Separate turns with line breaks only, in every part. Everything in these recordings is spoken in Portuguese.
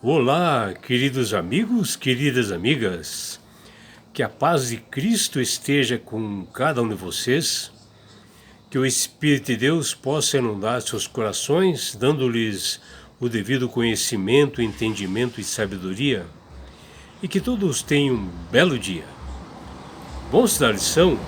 Olá, queridos amigos, queridas amigas. Que a paz de Cristo esteja com cada um de vocês. Que o Espírito de Deus possa inundar seus corações, dando-lhes o devido conhecimento, entendimento e sabedoria. E que todos tenham um belo dia. Vamos estudar a lição?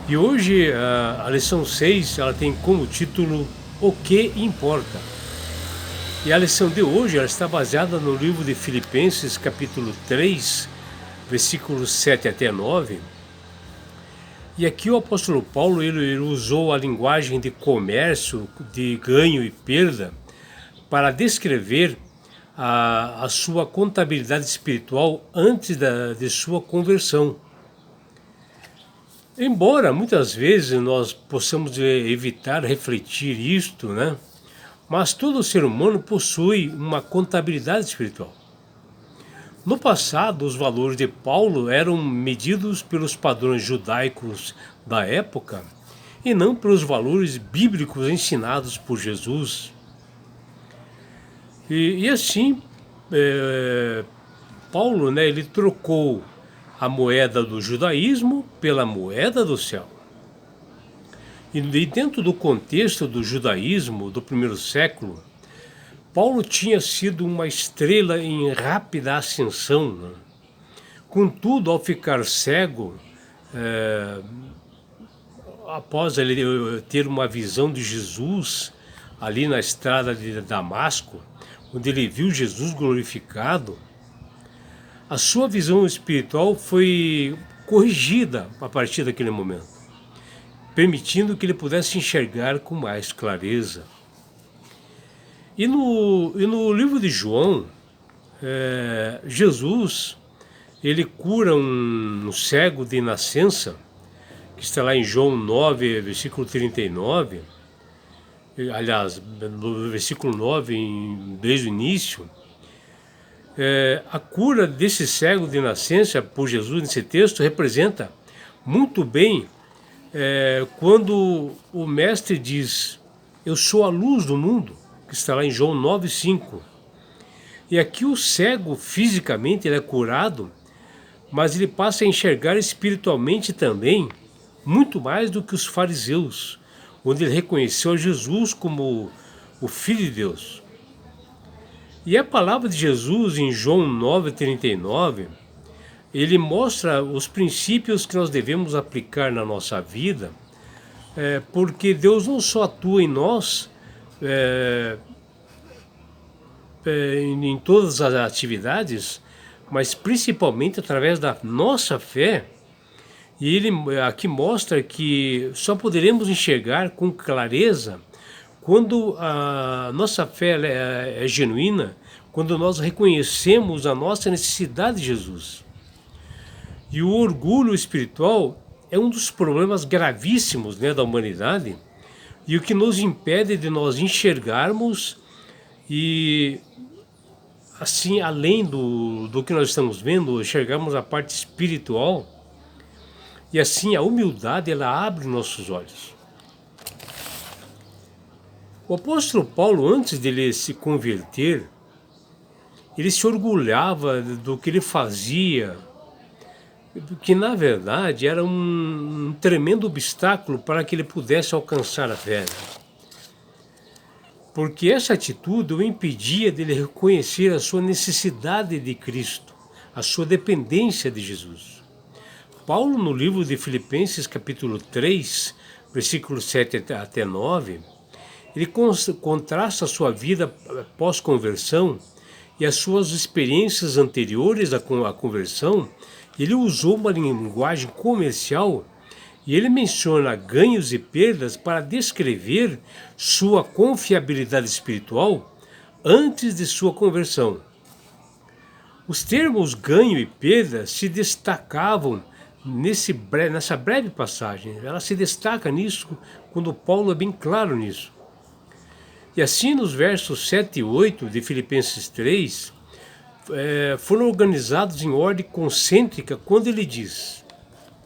E hoje a lição 6 ela tem como título O que importa? E a lição de hoje ela está baseada no livro de Filipenses, capítulo 3, versículos 7 até 9. E aqui o apóstolo Paulo ele usou a linguagem de comércio, de ganho e perda, para descrever a sua contabilidade espiritual antes de sua conversão. Embora muitas vezes nós possamos evitar refletir isto, né? Mas todo ser humano possui uma contabilidade espiritual. No passado, os valores de Paulo eram medidos pelos padrões judaicos da época e não pelos valores bíblicos ensinados por Jesus. E assim, Paulo, né, ele trocou a moeda do judaísmo pela moeda do céu. E dentro do contexto do judaísmo do primeiro século, Paulo tinha sido uma estrela em rápida ascensão, né? Contudo, ao ficar cego, após ele ter uma visão de Jesus ali na estrada de Damasco, onde ele viu Jesus glorificado, a sua visão espiritual foi corrigida a partir daquele momento, permitindo que ele pudesse enxergar com mais clareza. E no livro de João, Jesus, ele cura um cego de nascença, que está lá em João 9, versículo 39, aliás, no versículo 9, desde o início. A cura desse cego de nascença por Jesus nesse texto representa muito bem quando o mestre diz: eu sou a luz do mundo, que está lá em João 9,5. E aqui o cego fisicamente ele é curado, mas ele passa a enxergar espiritualmente também muito mais do que os fariseus, onde ele reconheceu a Jesus como o Filho de Deus. E a palavra de Jesus em João 9,39, ele mostra os princípios que nós devemos aplicar na nossa vida, porque Deus não só atua em nós, em todas as atividades, mas principalmente através da nossa fé. E ele aqui mostra que só poderemos enxergar com clareza quando a nossa fé é genuína, quando nós reconhecemos a nossa necessidade de Jesus. E o orgulho espiritual é um dos problemas gravíssimos, né, da humanidade, e o que nos impede de nós enxergarmos e, assim, além do que nós estamos vendo, enxergarmos a parte espiritual. E assim a humildade ela abre nossos olhos. O apóstolo Paulo, antes dele se converter, ele se orgulhava do que ele fazia, que na verdade era um tremendo obstáculo para que ele pudesse alcançar a fé. Porque essa atitude o impedia dele reconhecer a sua necessidade de Cristo, a sua dependência de Jesus. Paulo, no livro de Filipenses, capítulo 3, versículos 7 até 9, ele contrasta a sua vida pós-conversão e as suas experiências anteriores à conversão. Ele usou uma linguagem comercial e ele menciona ganhos e perdas para descrever sua confiabilidade espiritual antes de sua conversão. Os termos ganho e perda se destacavam nessa breve passagem. Ela se destaca nisso quando Paulo é bem claro nisso. E assim nos versos 7 e 8 de Filipenses 3, foram organizados em ordem concêntrica quando ele diz,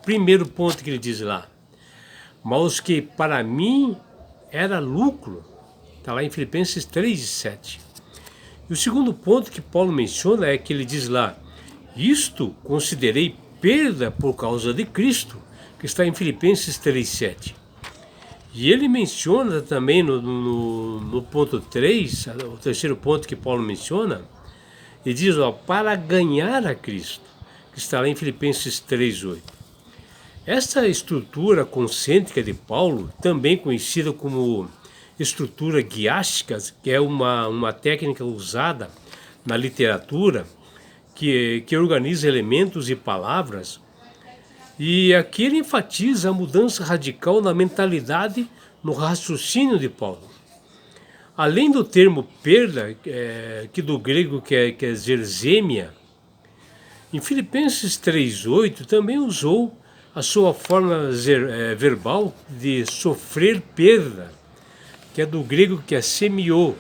primeiro ponto que ele diz lá, mas que para mim era lucro, está lá em Filipenses 3 e 7. E o segundo ponto que Paulo menciona é que ele diz lá: isto considerei perda por causa de Cristo, que está em Filipenses 3,7. E ele menciona também no ponto 3, o terceiro ponto que Paulo menciona, ele diz, ó, para ganhar a Cristo, que está lá em Filipenses 3,8. Essa estrutura concêntrica de Paulo, também conhecida como estrutura guiástica, que é uma técnica usada na literatura, que organiza elementos e palavras, e aqui ele enfatiza a mudança radical na mentalidade, no raciocínio de Paulo. Além do termo perda, que do grego quer dizer zêmia, em Filipenses 3,8 também usou a sua forma verbal de sofrer perda, que é do grego que é semiô.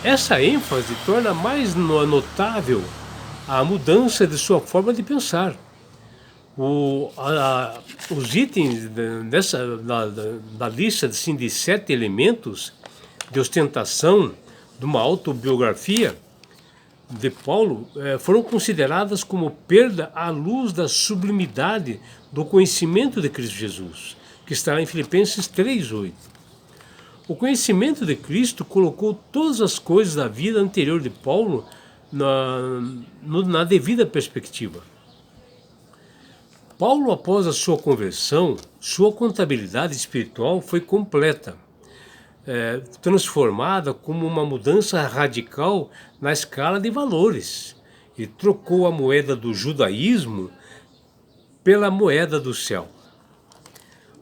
Essa ênfase torna mais notável a mudança de sua forma de pensar. Os itens da lista assim, de 7 elementos de ostentação de uma autobiografia de Paulo foram consideradas como perda à luz da sublimidade do conhecimento de Cristo Jesus, que está em Filipenses 3,8. O conhecimento de Cristo colocou todas as coisas da vida anterior de Paulo na devida perspectiva. Paulo, após a sua conversão, sua contabilidade espiritual foi completa, transformada como uma mudança radical na escala de valores, e trocou a moeda do judaísmo pela moeda do céu.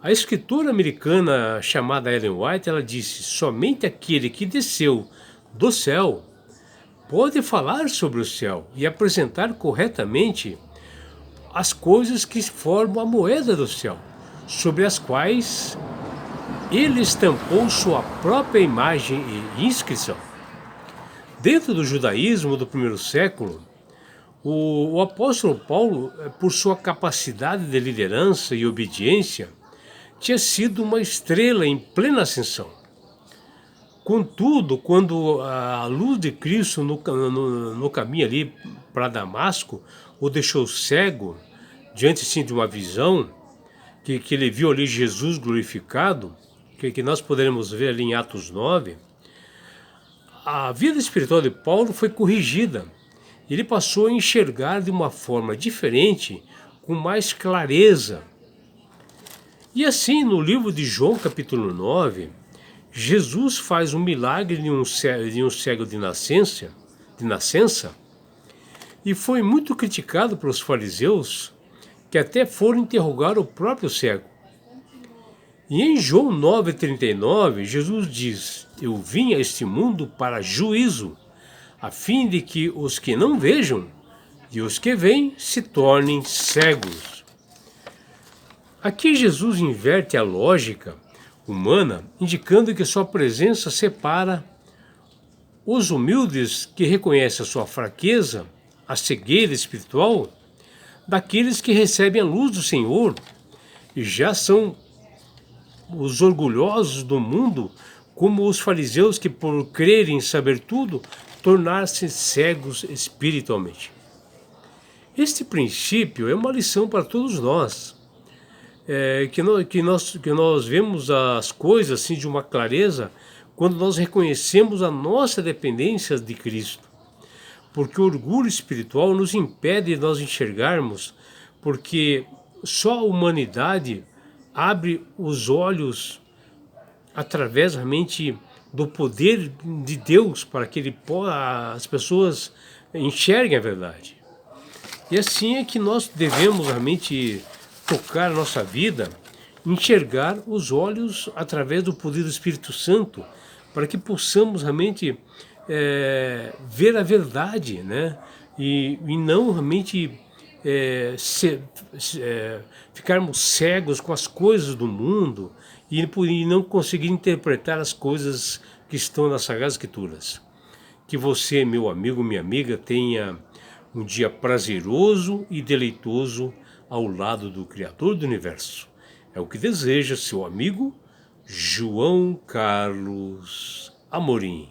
A escritora americana chamada Ellen White, ela disse: somente aquele que desceu do céu pode falar sobre o céu e apresentar corretamente as coisas que formam a moeda do céu, sobre as quais ele estampou sua própria imagem e inscrição. Dentro do judaísmo do primeiro século, o apóstolo Paulo, por sua capacidade de liderança e obediência, tinha sido uma estrela em plena ascensão. Contudo, quando a luz de Cristo no caminho ali para Damasco o deixou cego, diante sim de uma visão, que ele viu ali Jesus glorificado, que nós poderemos ver ali em Atos 9, a vida espiritual de Paulo foi corrigida. Ele passou a enxergar de uma forma diferente, com mais clareza. E assim, no livro de João, capítulo 9, Jesus faz um milagre de um cego de nascença, e foi muito criticado pelos fariseus, que até foram interrogar o próprio cego. E em João 9,39, Jesus diz: eu vim a este mundo para juízo, a fim de que os que não vejam e os que veem se tornem cegos. Aqui Jesus inverte a lógica humana, indicando que sua presença separa os humildes que reconhecem a sua fraqueza, a cegueira espiritual, daqueles que recebem a luz do Senhor e já são os orgulhosos do mundo, como os fariseus que, por crerem saber tudo, tornar-se cegos espiritualmente. Este princípio é uma lição para todos nós, que nós vemos as coisas assim de uma clareza quando nós reconhecemos a nossa dependência de Cristo. Porque o orgulho espiritual nos impede de nós enxergarmos, porque só a humanidade abre os olhos através realmente do poder de Deus para que as pessoas enxerguem a verdade. E assim é que nós devemos realmente tocar a nossa vida, enxergar os olhos através do poder do Espírito Santo, para que possamos realmente ver a verdade, né? E não realmente ficarmos cegos com as coisas do mundo e não conseguir interpretar as coisas que estão nas Sagradas Escrituras. Que você, meu amigo, minha amiga, tenha um dia prazeroso e deleitoso ao lado do Criador do Universo. É o que deseja seu amigo João Carlos Amorim.